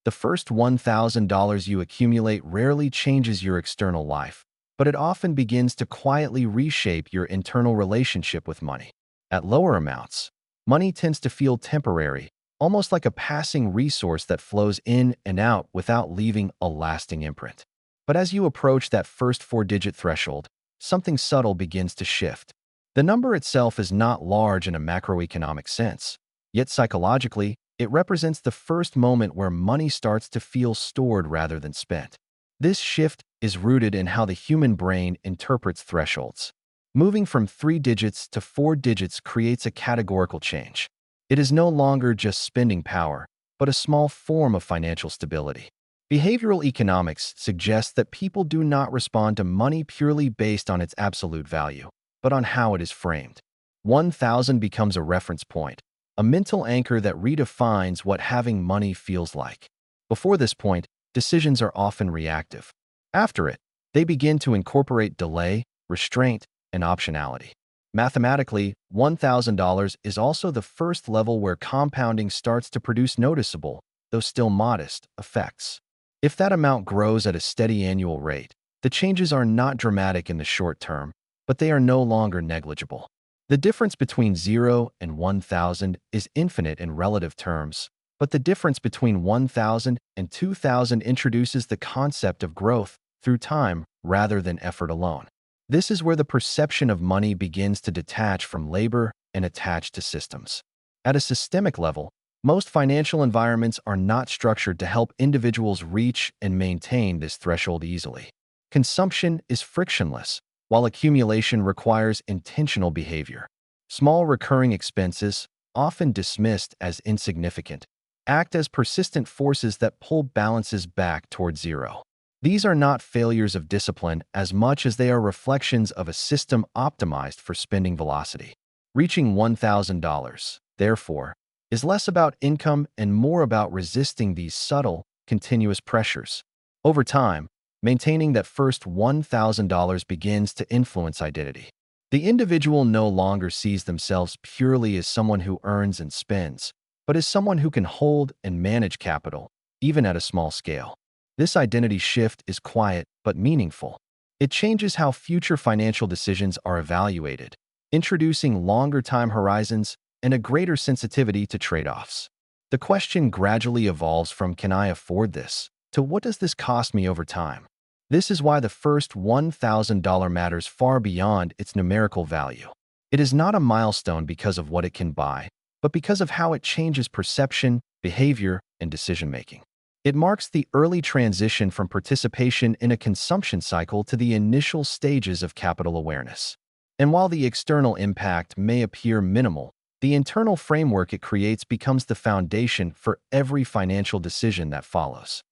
The first $1,000 you accumulate rarely changes your external life, but it often begins to quietly reshape your internal relationship with money. At lower amounts, money tends to feel temporary, almost like a passing resource that flows in and out without leaving a lasting imprint. But as you approach that first four-digit threshold, something subtle begins to shift. The number itself is not large in a macroeconomic sense, yet psychologically, it represents the first moment where money starts to feel stored rather than spent. This shift is rooted in how the human brain interprets thresholds. Moving from 3 digits to 4 digits creates a categorical change. It is no longer just spending power, but a small form of financial stability. Behavioral economics suggests that people do not respond to money purely based on its absolute value, but on how it is framed. 1,000 becomes a reference point, a mental anchor that redefines what having money feels like. Before this point, decisions are often reactive. After it, they begin to incorporate delay, restraint, and optionality. Mathematically, $1,000 is also the first level where compounding starts to produce noticeable, though still modest, effects. If that amount grows at a steady annual rate, the changes are not dramatic in the short term, but they are no longer negligible. The difference between 0 and 1,000 is infinite in relative terms, but the difference between 1,000 and 2,000 introduces the concept of growth through time rather than effort alone. This is where the perception of money begins to detach from labor and attach to systems. At a systemic level, most financial environments are not structured to help individuals reach and maintain this threshold easily. Consumption is frictionless, while accumulation requires intentional behavior. Small recurring expenses, often dismissed as insignificant, act as persistent forces that pull balances back toward zero. These are not failures of discipline as much as they are reflections of a system optimized for spending velocity. Reaching $1,000, therefore, is less about income and more about resisting these subtle, continuous pressures. Over time, maintaining that first $1,000 begins to influence identity. The individual no longer sees themselves purely as someone who earns and spends, but as someone who can hold and manage capital, even at a small scale. This identity shift is quiet but meaningful. It changes how future financial decisions are evaluated, introducing longer time horizons and a greater sensitivity to trade-offs. The question gradually evolves from "can I afford this?" to "what does this cost me over time?" This is why the first $1,000 matters far beyond its numerical value. It is not a milestone because of what it can buy, but because of how it changes perception, behavior, and decision-making. It marks the early transition from participation in a consumption cycle to the initial stages of capital awareness. And while the external impact may appear minimal, the internal framework it creates becomes the foundation for every financial decision that follows.